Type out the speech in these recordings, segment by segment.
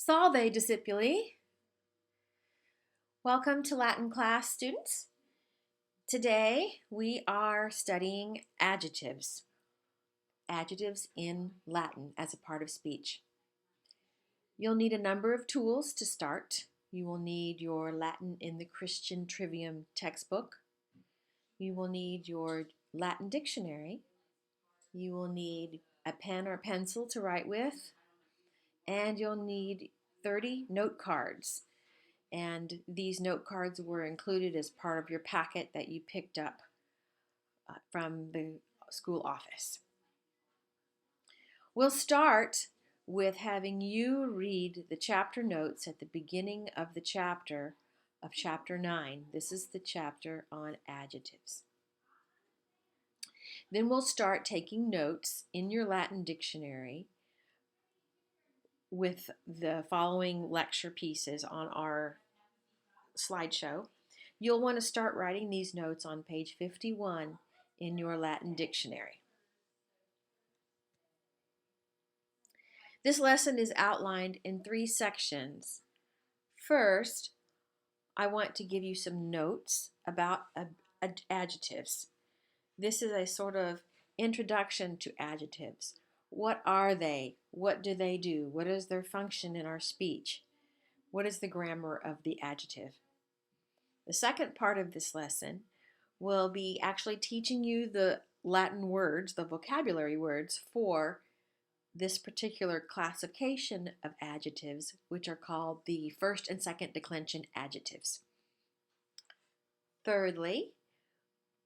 Salve, discipuli. Welcome to Latin class, students. Today we are studying adjectives. Adjectives in Latin as a part of speech. You'll need a number of tools to start. You will need your Latin in the Christian Trivium textbook. You will need your Latin dictionary. You will need a pen or pencil to write with. And you'll need 30 note cards. And these note cards were included as part of your packet that you picked up from the school office. We'll start with having you read the chapter notes at the beginning of the chapter of chapter 9. This is the chapter on adjectives. Then we'll start taking notes in your Latin dictionary with the following lecture pieces on our slideshow. You'll want to start writing these notes on page 51 in your Latin dictionary. This lesson is outlined in 3 sections. First, I want to give you some notes about adjectives. This is a sort of introduction to adjectives. What are they? What do they do? What is their function in our speech? What is the grammar of the adjective? The second part of this lesson will be actually teaching you the Latin words, the vocabulary words for this particular classification of adjectives, which are called the first and second declension adjectives. Thirdly,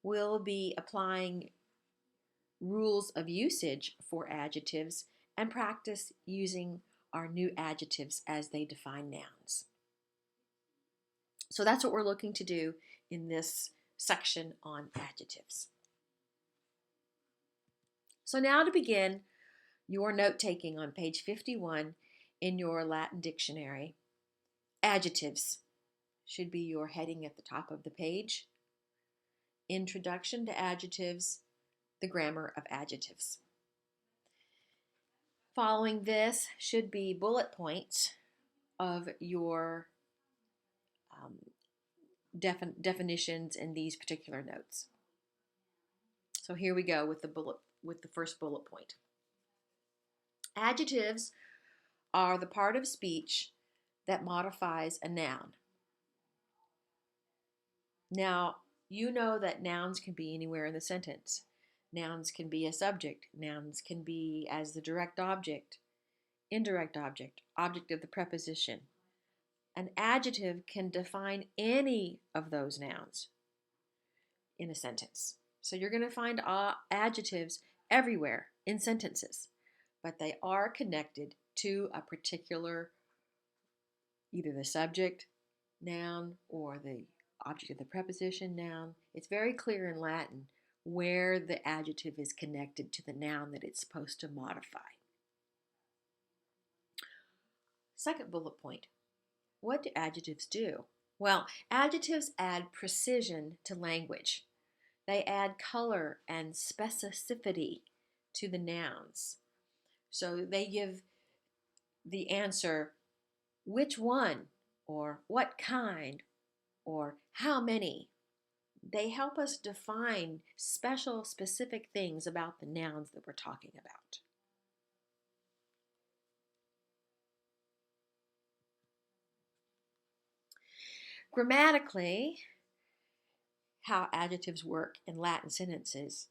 we'll be applying rules of usage for adjectives and practice using our new adjectives as they define nouns. So that's what we're looking to do in this section on adjectives. So now to begin your note-taking on page 51 in your Latin dictionary, adjectives should be your heading at the top of the page. Introduction to adjectives, the grammar of adjectives. Following this should be bullet points of your definitions in these particular notes. So here we go with the first bullet point. Adjectives are the part of speech that modifies a noun. Now, you know that nouns can be anywhere in the sentence. Nouns can be a subject. Nouns can be as the direct object, indirect object, object of the preposition. An adjective can define any of those nouns in a sentence. So you're going to find adjectives everywhere in sentences, but they are connected to a particular, either the subject, noun, or the object of the preposition, noun. It's very clear in Latin where the adjective is connected to the noun that it's supposed to modify. Second bullet point. What do adjectives do? Well, adjectives add precision to language. They add color and specificity to the nouns. So they give the answer, which one, or what kind, or how many. They help us define specific things about the nouns that we're talking about. Grammatically, how adjectives work in Latin sentences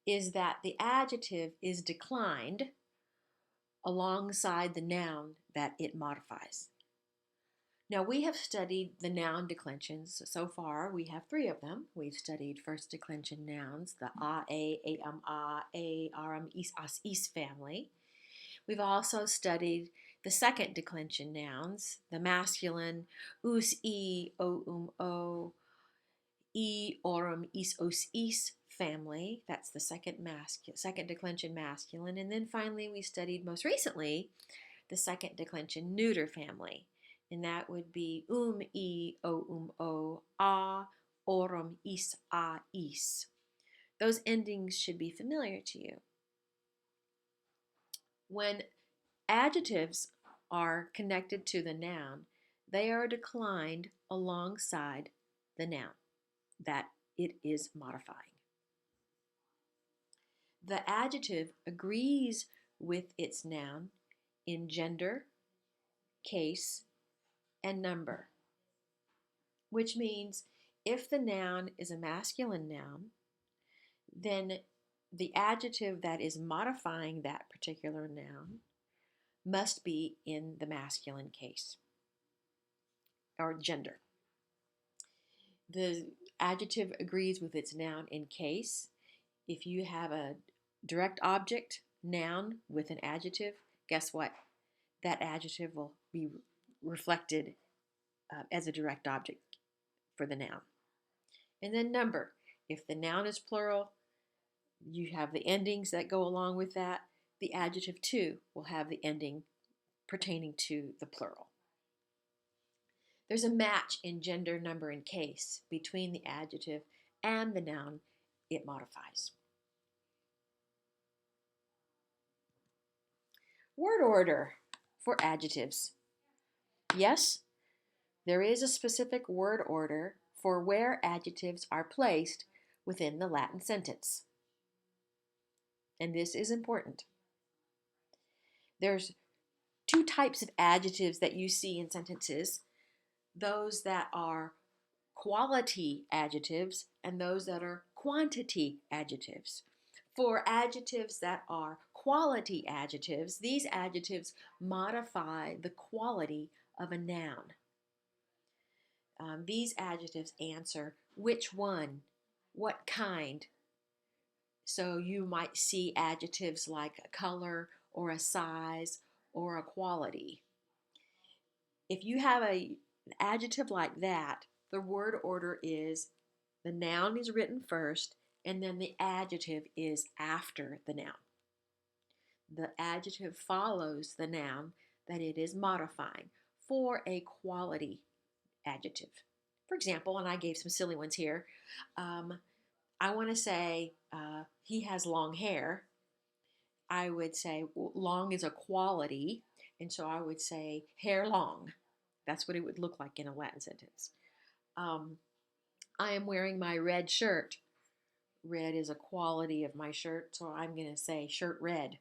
is that the adjective is declined alongside the noun that it modifies. Now, we have studied the noun declensions. So far, we have 3 of them. We've studied first declension nouns, the a, arum, is, as, is family. We've also studied the second declension nouns, the masculine us, I, o, I, orum, is, os, is family. That's the second declension masculine. And then finally, we studied most recently the second declension neuter family. And that would be I, o, a, orum, is, a, is. Those endings should be familiar to you. When adjectives are connected to the noun, they are declined alongside the noun that it is modifying. The adjective agrees with its noun in gender, case, and number, which means if the noun is a masculine noun, then the adjective that is modifying that particular noun must be in the masculine case or gender. The adjective agrees with its noun in case. If you have a direct object noun with an adjective, guess what? That adjective will be reflected as a direct object for the noun. And then number. If the noun is plural, you have the endings that go along with that. The adjective too will have the ending pertaining to the plural. There's a match in gender, number, and case between the adjective and the noun it modifies. Word order for adjectives. Yes, there is a specific word order for where adjectives are placed within the Latin sentence. And this is important. There's two types of adjectives that you see in sentences, those that are quality adjectives and those that are quantity adjectives. For adjectives that are quality adjectives, these adjectives modify the quality of a noun. These adjectives answer which one, what kind. So you might see adjectives like a color or a size or a quality. If you have an adjective like that, the word order is the noun is written first and then the adjective is after the noun. The adjective follows the noun that it is modifying for a quality adjective. For example, and I gave some silly ones here, I want to say he has long hair. I would say long is a quality, and so I would say hair long. That's what it would look like in a Latin sentence. I am wearing my red shirt. Red is a quality of my shirt, so I'm going to say shirt red.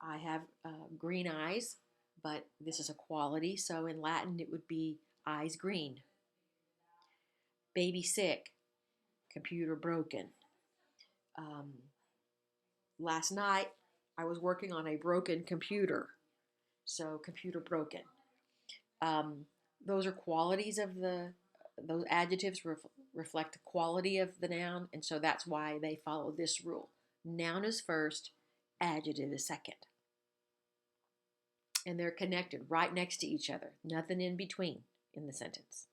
I have green eyes, but this is a quality, so in Latin it would be eyes green. Baby sick, computer broken. Last night I was working on a broken computer, so computer broken. Those are qualities of those adjectives reflect the quality of the noun, and so that's why they follow this rule. Noun is first, adjective is second. And they're connected right next to each other, nothing in between in the sentence.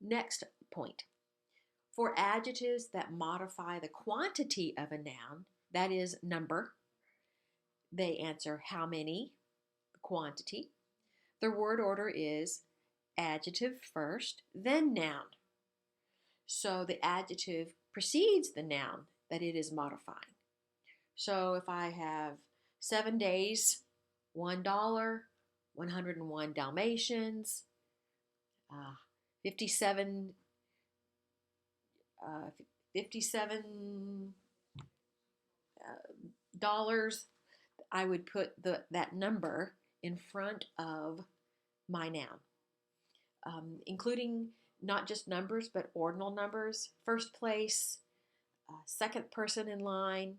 Next point. For adjectives that modify the quantity of a noun, that is number, they answer how many, quantity. The word order is adjective first, then noun. So the adjective precedes the noun that it is modifying. So if I have 7 days, $1, 101 Dalmatians, 57 dollars, I would put that number in front of my noun, including not just numbers but ordinal numbers. First place, second person in line,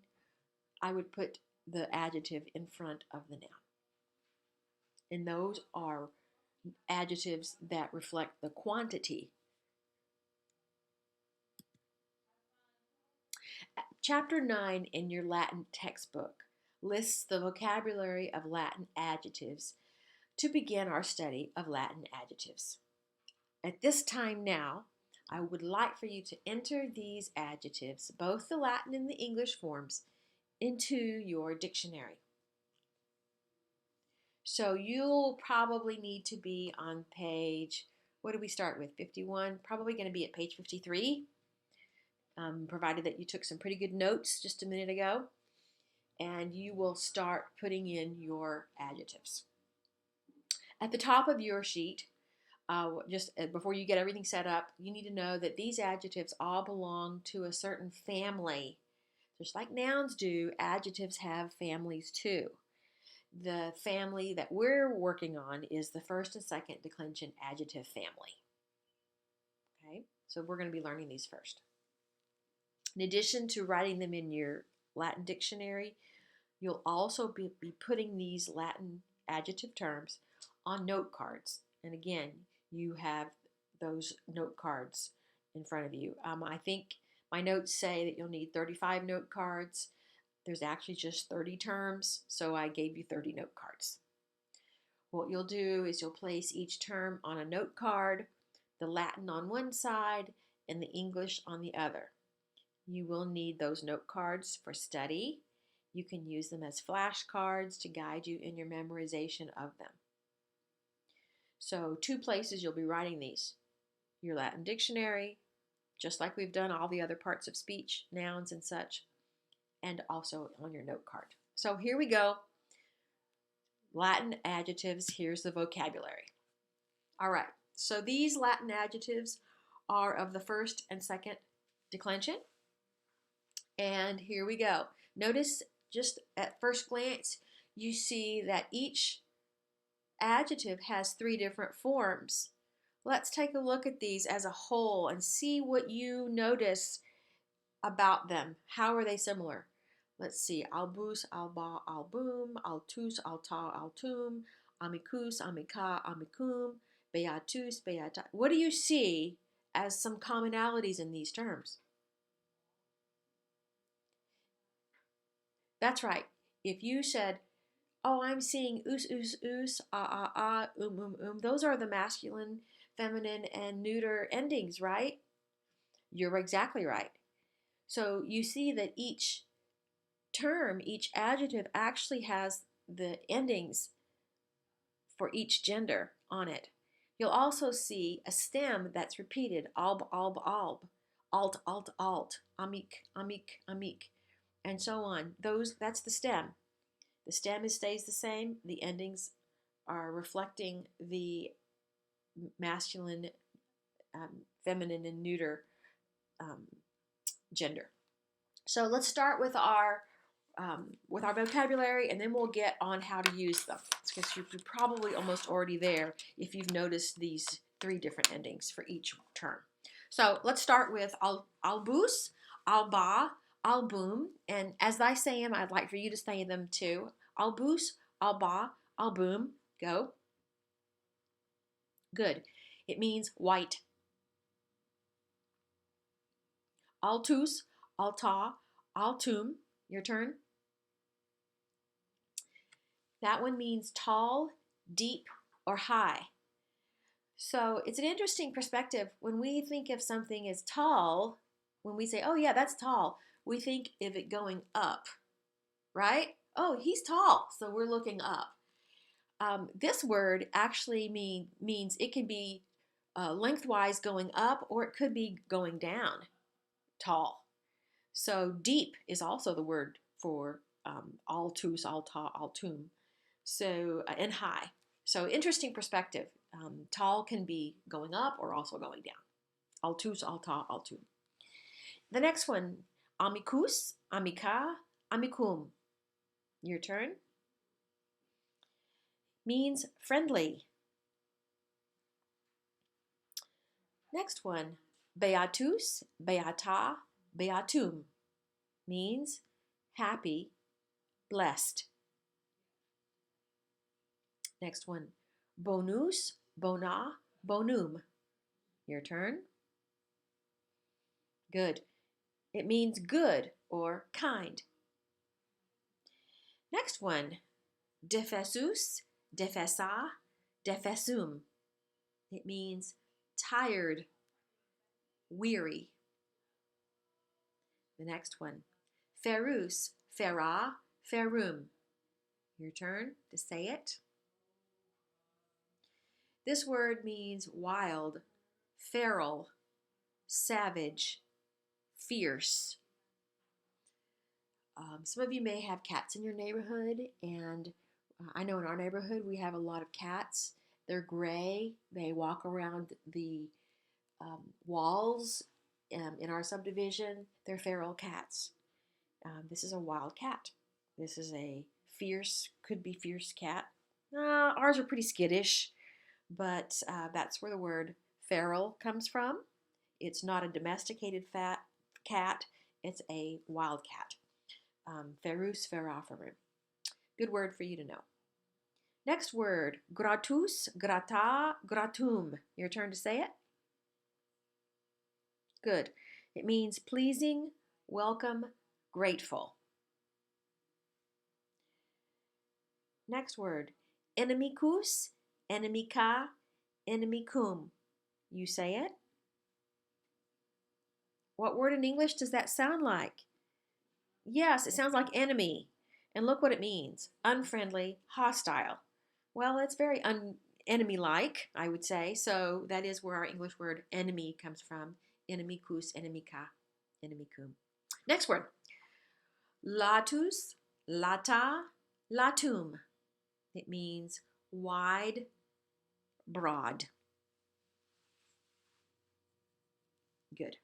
I would put the adjective in front of the noun. And those are adjectives that reflect the quantity. Chapter 9 in your Latin textbook lists the vocabulary of Latin adjectives to begin our study of Latin adjectives. At this time now, I would like for you to enter these adjectives, both the Latin and the English forms, into your dictionary. So you'll probably need to be on page, what did we start with, 51? Probably going to be at page 53, provided that you took some pretty good notes just a minute ago. and you will start putting in your adjectives. At the top of your sheet, just before you get everything set up, you need to know that these adjectives all belong to a certain family. Just like nouns do, adjectives have families too. The family that we're working on is the first and second declension adjective family. Okay, so we're going to be learning these first. In addition to writing them in your Latin dictionary, you'll also be putting these Latin adjective terms on note cards. And again, you have those note cards in front of you. I think my notes say that you'll need 35 note cards. There's actually just 30 terms, so I gave you 30 note cards. What you'll do is you'll place each term on a note card, the Latin on one side and the English on the other. You will need those note cards for study. You can use them as flashcards to guide you in your memorization of them. So 2 places you'll be writing these. Your Latin dictionary, just like we've done all the other parts of speech, nouns and such, and also on your note card. So here we go. Latin adjectives, here's the vocabulary. All right, so these Latin adjectives are of the first and second declension. And here we go. Notice just at first glance, you see that each adjective has 3 different forms. Let's take a look at these as a whole and see what you notice about them. How are they similar? Let's see. Albus, alba, album, altus, alta, altum, amicus, amica, amicum, beatus, beata. What do you see as some commonalities in these terms? That's right. If you said, oh, I'm seeing us, those are the masculine, feminine, and neuter endings, right? You're exactly right. So you see that each term, each adjective actually has the endings for each gender on it. You'll also see a stem that's repeated, alb, alb, alb, alt, alt, alt, amic, amic, amic, and so on. That's the stem. The stem stays the same. The endings are reflecting the masculine, feminine, and neuter gender. So let's start with our vocabulary, and then we'll get on how to use them. Because you're probably almost already there if you've noticed these 3 different endings for each term. So let's start with albus, alba, album, and as I say them, I'd like for you to say them too. Albus, alba, album. Go. Good. It means white. Altus, alta, altum. Your turn. That one means tall, deep, or high. So it's an interesting perspective. When we think of something as tall, when we say, oh yeah, that's tall, we think of it going up, right? Oh, he's tall, so we're looking up. This word actually means it can be lengthwise going up, or it could be going down, tall. So deep is also the word for altus, alta, altum. So and high. So interesting perspective. Tall can be going up or also going down. Altus, alta, altum. The next one, amicus, amica, amicum. Your turn. Means friendly. Next one, beatus, beata, beatum. Means happy, blessed. Next one, bonus, bona, bonum. Your turn. Good. It means good or kind. Next one, defesus, defesa, defesum. It means tired, weary. The next one, ferus, fera, ferum. Your turn to say it. This word means wild, feral, savage, fierce. Some of you may have cats in your neighborhood, and I know in our neighborhood we have a lot of cats. They're gray. They walk around the walls in our subdivision. They're feral cats. This is a wild cat. This is a fierce, could be fierce cat. Ours are pretty skittish, but that's where the word feral comes from. It's not a domesticated cat, it's a wild cat. Ferus feroferum. Good word for you to know. Next word, gratus, grata, gratum. Your turn to say it. Good. It means pleasing, welcome, grateful. Next word, inimicus, inimica, inimicum. You say it. What word in English does that sound like? Yes, it sounds like enemy. And look what it means. Unfriendly, hostile. Well, it's very enemy-like, I would say. So that is where our English word enemy comes from. Inimicus, inimica, inimicum. Next word. Latus, lata, latum. It means wide, broad. Good.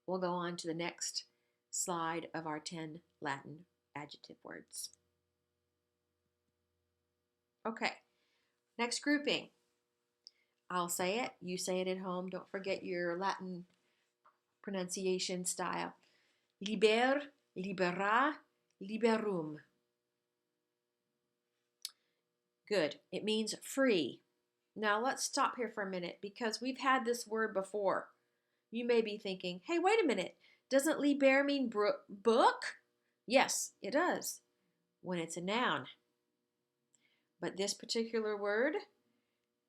We'll go on to the next slide of our 10 Latin adjective words. Okay, next grouping. I'll say it, you say it at home. Don't forget your Latin pronunciation style. Liber, libera, liberum. Good. It means free. Now let's stop here for a minute because we've had this word before. You may be thinking, hey, wait a minute. Doesn't liber mean book? Yes, it does when it's a noun. But this particular word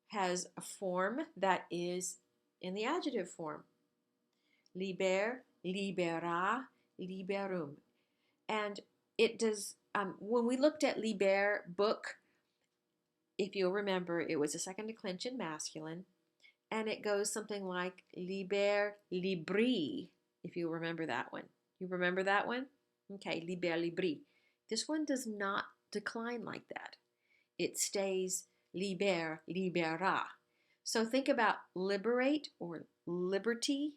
has a form that is in the adjective form. Liber, libera, liberum. And it does, when we looked at liber, book, if you'll remember, it was a second declension masculine, and it goes something like liber, libri, if you remember that one. You remember that one? Okay, liber, libri. This one does not decline like that. It stays liber, libera. So think about liberate or liberty.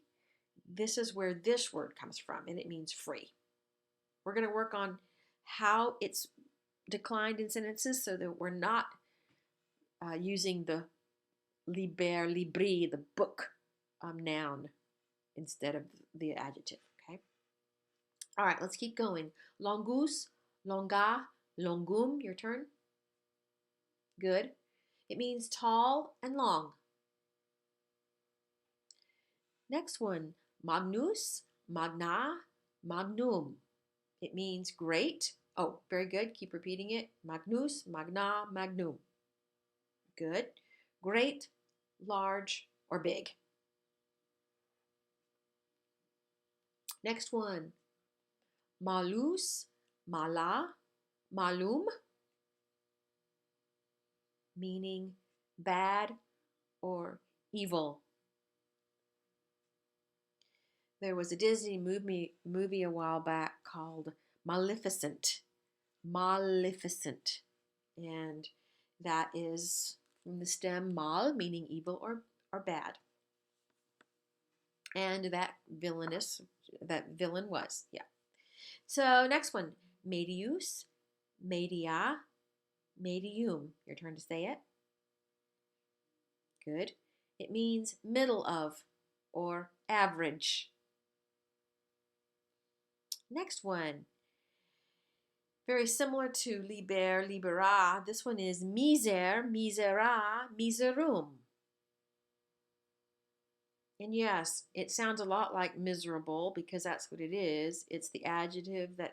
This is where this word comes from, and it means free. We're going to work on how it's declined in sentences so that we're not using the liber, libri, the book noun instead of the adjective, okay? All right, let's keep going. Longus, longa, longum, your turn. Good. It means tall and long. Next one, magnus, magna, magnum. It means great. Oh, very good. Keep repeating it. Magnus, magna, magnum. Good. Great, large, or big. Next one, malus, mala, malum, meaning bad or evil. There was a Disney movie a while back called Maleficent. Maleficent. And that is from the stem mal, meaning evil or bad. And that villain was, yeah. So next one, medius, media, medium. Your turn to say it. Good. It means middle of or average. Next one, very similar to liber, libera. This one is miser, misera, miserum. And yes, it sounds a lot like miserable because that's what it is. It's the adjective that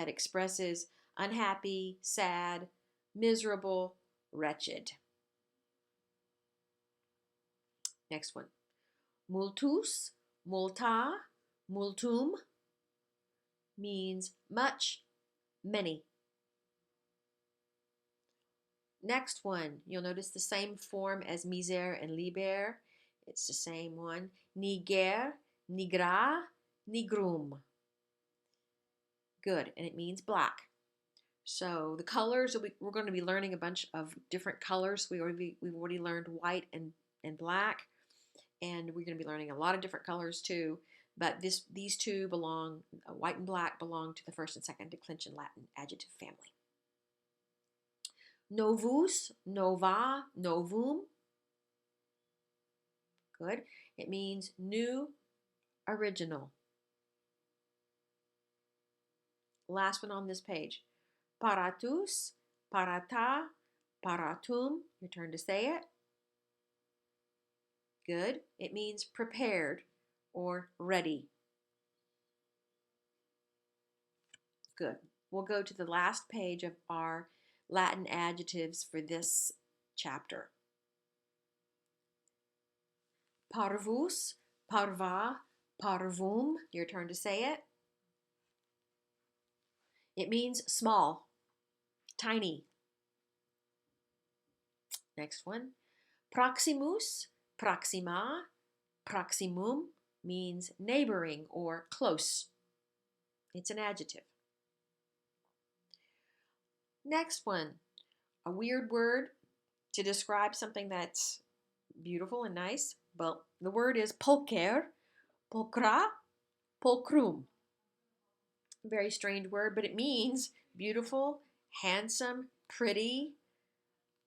expresses unhappy, sad, miserable, wretched. Next one. Multus, multa, multum means much, many. Next one, you'll notice the same form as miser and liber. It's the same one. Niger, nigra, nigrum. Good, and it means black. So the colors, we're going to be learning a bunch of different colors. We've already learned white and black, and we're going to be learning a lot of different colors too. But these two belong, white and black belong to the first and second declension Latin adjective family. Novus, nova, novum. Good. It means new, original. Last one on this page. Paratus, parata, paratum. Your turn to say it. Good. It means prepared or ready. Good. We'll go to the last page of our Latin adjectives for this chapter. Parvus, parva, parvum. Your turn to say it. It means small, tiny. Next one. Proximus, proxima, proximum means neighboring or close. It's an adjective. Next one. A weird word to describe something that's beautiful and nice. Well, the word is pulcher, pulcra, pulcrum. Very strange word, but it means beautiful, handsome, pretty,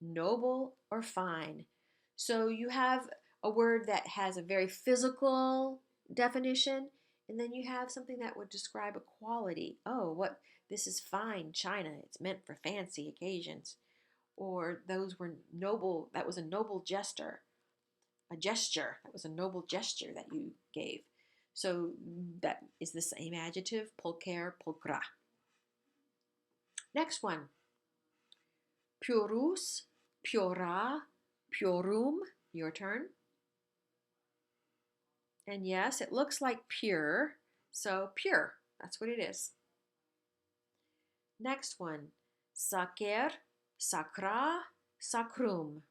noble, or fine. So you have a word that has a very physical definition, and then you have something that would describe a quality. Oh, this is fine china. It's meant for fancy occasions. Or those were noble, that was a noble gesture. That was a noble gesture that you gave. So that is the same adjective, pulcher, pulcra. Next one. Purus, pura, purum. Your turn. And yes, it looks like pure, so pure. That's what it is. Next one. Sacer, sacra, sacrum.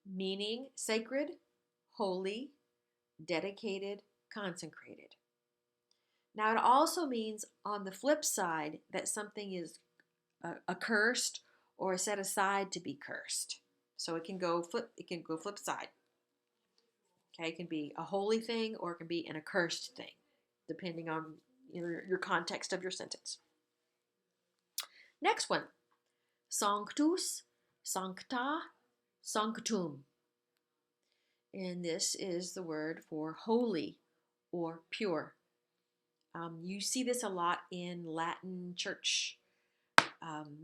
Meaning sacred, holy, dedicated, consecrated. Now it also means on the flip side that something is accursed or set aside to be cursed. So it can go flip side. Okay, it can be a holy thing or it can be an accursed thing, depending on your context of your sentence. Next one. Sanctus, sancta, sanctum. And this is the word for holy or pure. You see this a lot in Latin church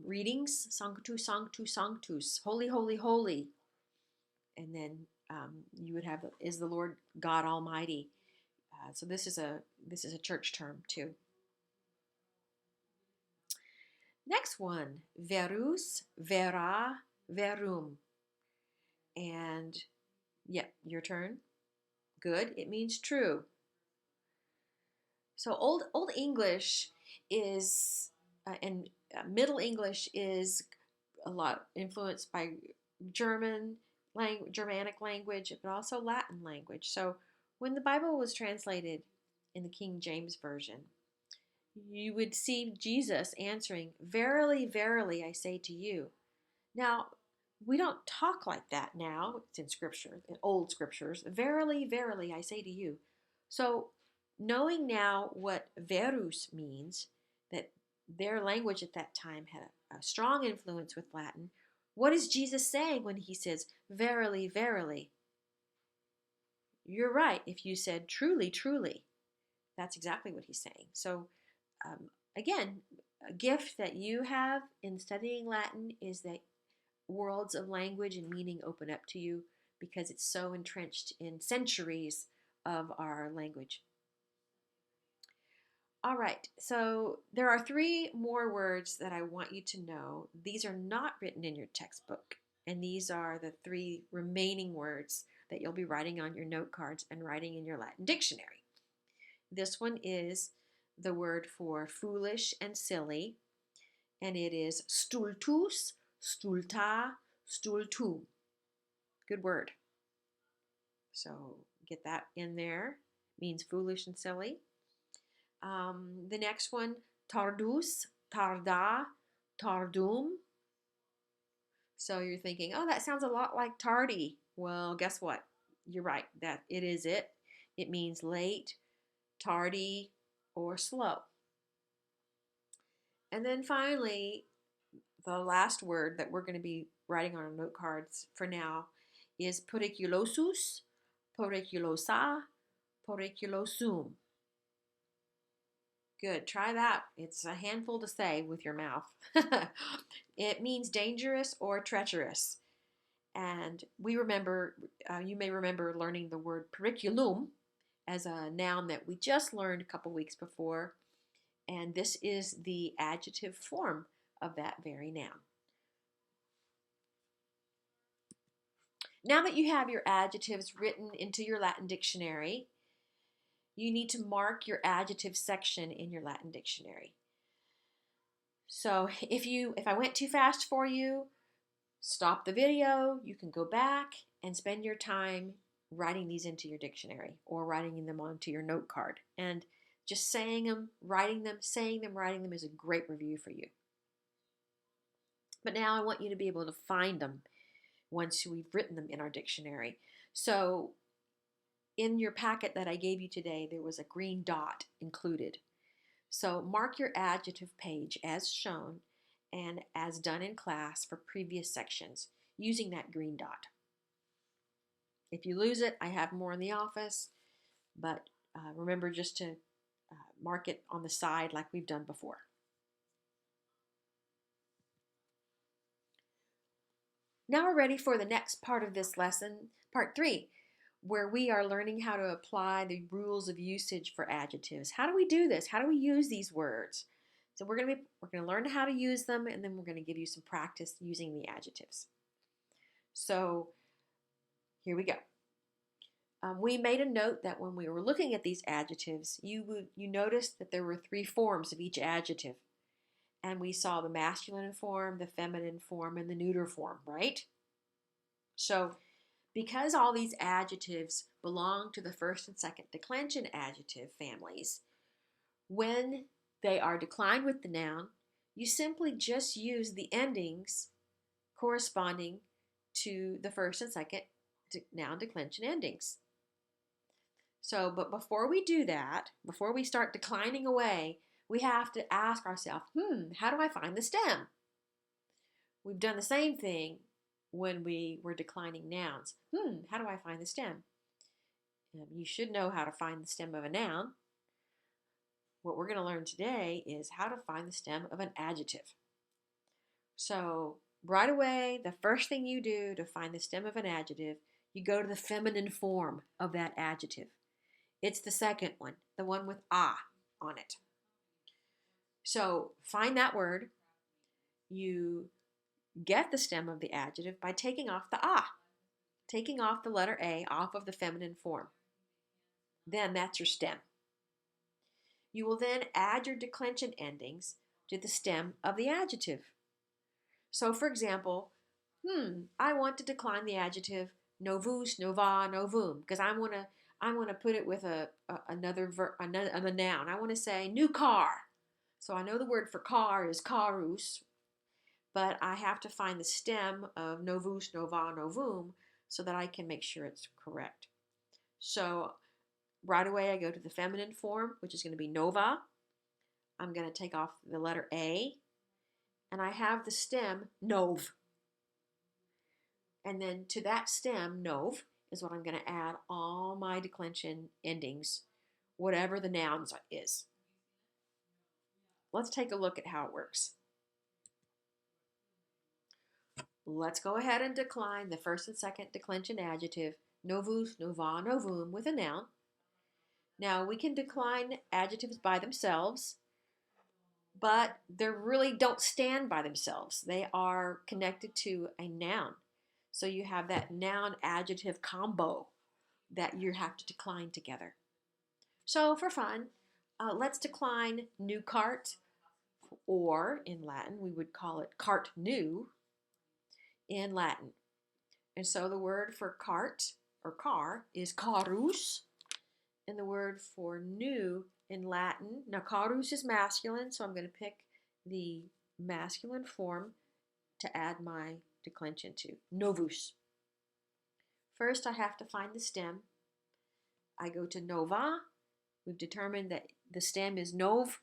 readings. Sanctus, sanctus, sanctus. Holy, holy, holy. And then you would have, is the Lord God Almighty. So this is a church term too. Next one. Verus, vera, verum. And yeah, your turn. Good. It means true. So Old English is, and Middle English is a lot influenced by Germanic language, but also Latin language. So when the Bible was translated in the King James Version, you would see Jesus answering, "Verily, verily, I say to you." Now, we don't talk like that now. It's in Scripture, in old Scriptures. "Verily, verily, I say to you." So knowing now what verus means, that their language at that time had a strong influence with Latin, what is Jesus saying when he says, "Verily, verily"? You're right if you said, "Truly, truly." That's exactly what he's saying. So again, a gift that you have in studying Latin is that worlds of language and meaning open up to you because it's so entrenched in centuries of our language. All right, so there are 3 more words that I want you to know. These are not written in your textbook, and these are the 3 remaining words that you'll be writing on your note cards and writing in your Latin dictionary. This one is the word for foolish and silly, and it is stultus, stulta, stultum. Good word. So get that in there. means foolish and silly. The next one, tardus, tarda, tardum. So you're thinking, oh, that sounds a lot like tardy. Well, guess what? You're right. That it is it. It means late, tardy, or slow. And then finally, the last word that we're going to be writing on our note cards for now is periculosus, periculosa, periculosum. Good. Try that. It's a handful to say with your mouth. It means dangerous or treacherous. And you may remember learning the word periculum as a noun that we just learned a couple weeks before. And this is the adjective form of that very noun. Now that you have your adjectives written into your Latin dictionary, you need to mark your adjective section in your Latin dictionary. So if I went too fast for you, stop the video. You can go back and spend your time writing these into your dictionary or writing them onto your note card. And just saying them, writing them, saying them, writing them is a great review for you. But now I want you to be able to find them once we've written them in our dictionary. So in your packet that I gave you today, there was a green dot included. So mark your adjective page as shown and as done in class for previous sections using that green dot. If you lose it, I have more in the office, but remember just to mark it on the side like we've done before. Now we're ready for the next part of this lesson, part 3, where we are learning how to apply the rules of usage for adjectives. How do we do this? How do we use these words? So we're going to learn how to use them, and then we're going to give you some practice using the adjectives. So here we go. We made a note that when we were looking at these adjectives, you noticed that there were 3 forms of each adjective. And we saw the masculine form, the feminine form, and the neuter form, right? So because all these adjectives belong to the first and second declension adjective families, when they are declined with the noun, you simply just use the endings corresponding to the first and second noun declension endings. So, but before we do that, before we start declining away, we have to ask ourselves, how do I find the stem? We've done the same thing when we were declining nouns. How do I find the stem? You should know how to find the stem of a noun. What we're going to learn today is how to find the stem of an adjective. So right away, the first thing you do to find the stem of an adjective, you go to the feminine form of that adjective. It's the second one, the one with "a" on it. So find that word. You get the stem of the adjective by taking off the "a," taking off the letter "a" off of the feminine form. Then that's your stem. You will then add your declension endings to the stem of the adjective. So for example, I want to decline the adjective novus, nova, novum, because I want to put it with another noun. I want to say new car. So I know the word for car is carus, but I have to find the stem of novus, nova, novum so that I can make sure it's correct. So right away I go to the feminine form, which is going to be nova. I'm going to take off the letter A, and I have the stem nov. And then to that stem, nov, is what I'm going to add all my declension endings, whatever the nouns is. Let's take a look at how it works. Let's go ahead and decline the first and second declension adjective, novus, nova, novum, with a noun. Now, we can decline adjectives by themselves, but they really don't stand by themselves. They are connected to a noun. So you have that noun-adjective combo that you have to decline together. So for fun, let's decline new cart, or in Latin, we would call it cart new in Latin. And so the word for cart or car is carus, And the word for new in Latin, now carus is masculine, so I'm going to pick the masculine form to add my declension to, novus. First, I have to find the stem. I go to nova. We've determined that the stem is nov,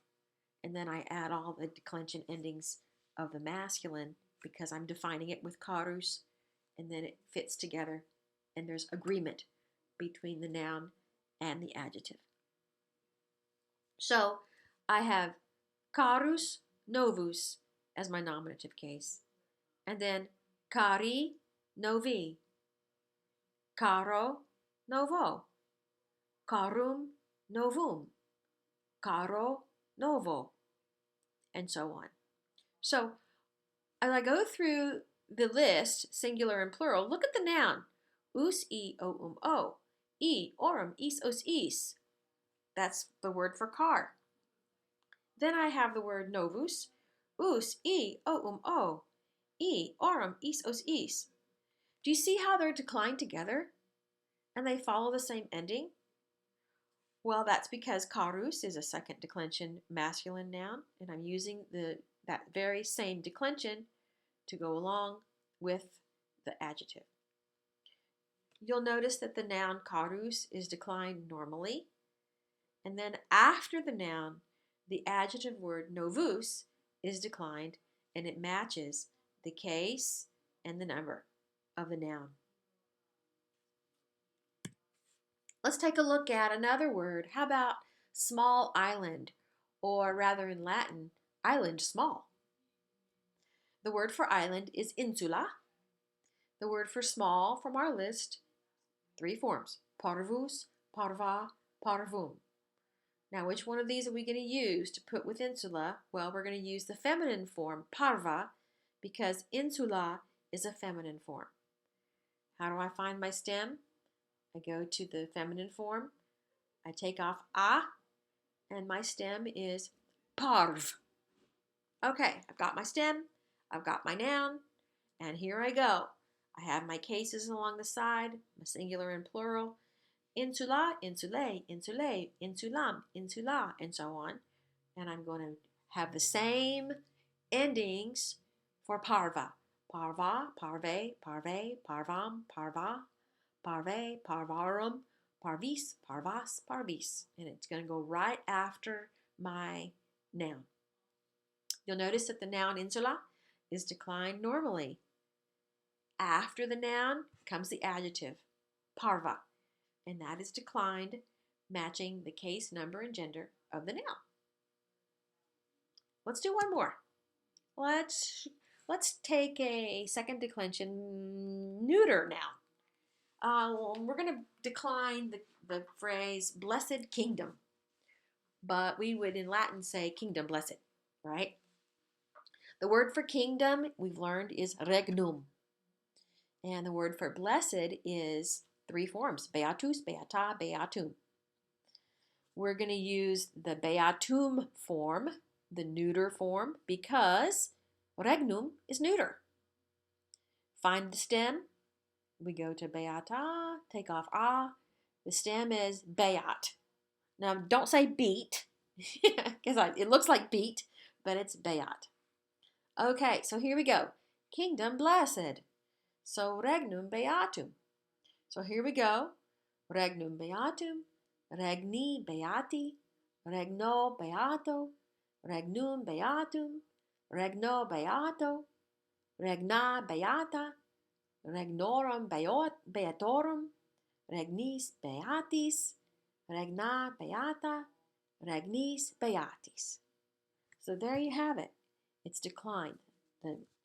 and then I add all the declension endings of the masculine because I'm defining it with carus, and then it fits together, and there's agreement between the noun and the adjective. So I have carus novus as my nominative case, and then cari novi, caro novo, carum novum, caro novo, and so on. So as I go through the list, singular and plural, look at the noun. Us, e, o. E, orum, is, os, is. That's the word for car. Then I have the word novus. Us, e, o. E, orum, is, os, is. Do you see how they're declined together? And they follow the same ending? Well, that's because carus is a second declension masculine noun, and I'm using that very same declension to go along with the adjective. You'll notice that the noun carus is declined normally, and then after the noun, the adjective word novus is declined, and it matches the case and the number of the noun. Let's take a look at another word. How about small island, or rather in Latin, island small? The word for island is insula. The word for small from our list, 3 forms, parvus, parva, parvum. Now, which one of these are we going to use to put with insula? Well, we're going to use the feminine form, parva, because insula is a feminine form. How do I find my stem? I go to the feminine form, I take off a, and my stem is parv. Okay, I've got my stem, I've got my noun, and here I go. I have my cases along the side, my singular and plural, insula, insulae, insulae, insulam, insula, and so on. And I'm going to have the same endings for parva. Parva, parve, parve, parvam, parva, parve, parvarum, parvis, parvas, parvis. And it's going to go right after my noun. You'll notice that the noun insula is declined normally. After the noun comes the adjective, parva, and that is declined, matching the case, number, and gender of the noun. Let's do one more. Let's take a second declension, neuter noun. We're going to decline the phrase blessed kingdom, but we would in Latin say kingdom blessed, right? The word for kingdom we've learned is regnum. And the word for blessed is 3 forms, beatus, beata, beatum. We're going to use the beatum form, the neuter form, because regnum is neuter. Find the stem. We go to beata, take off a. The stem is beat. Now, don't say beat, because it looks like beat, but it's beat. Okay, so here we go. Kingdom blessed. So regnum beatum. So here we go. Regnum beatum, regni beati, regno beato, regnum beatum, regno beato, regna beata, regnorum beatorum, regnis beatis, regna beata, regnis beatis. So there you have it. It's declined.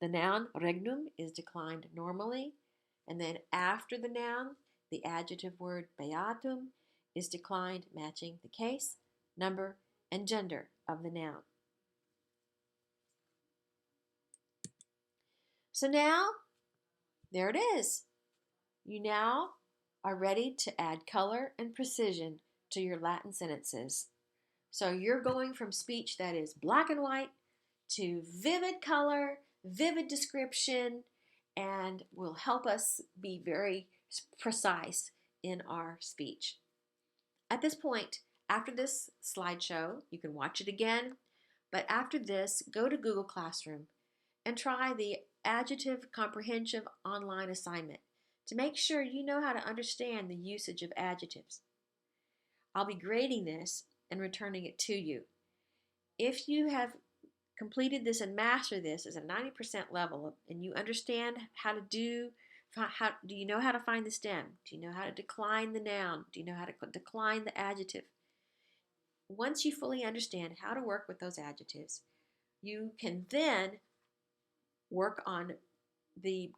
The noun regnum is declined normally, and then after the noun, the adjective word beatum is declined, matching the case, number, and gender of the noun. So now, there it is. You now are ready to add color and precision to your Latin sentences. So you're going from speech that is black and white to vivid color, vivid description, and will help us be very precise in our speech. At this point, after this slideshow, you can watch it again, but after this, go to Google Classroom and try the Adjective Comprehensive Online Assignment to make sure you know how to understand the usage of adjectives. I'll be grading this and returning it to you. If you have completed this and mastered this as a 90% level and you understand how to do you know how to find the stem? Do you know how to decline the noun? Do you know how to decline the adjective? Once you fully understand how to work with those adjectives, you can then work on the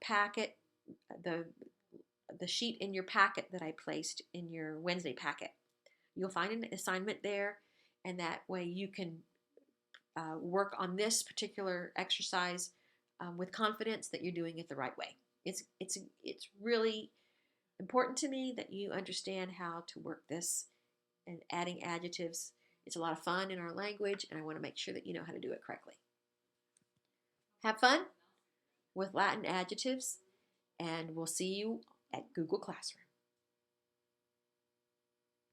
packet, the sheet in your packet that I placed in your Wednesday packet. You'll find an assignment there, and that way you can work on this particular exercise with confidence that you're doing it the right way. It's really important to me that you understand how to work this and adding adjectives. It's a lot of fun in our language, and I want to make sure that you know how to do it correctly. Have fun with Latin adjectives, and we'll see you at Google Classroom.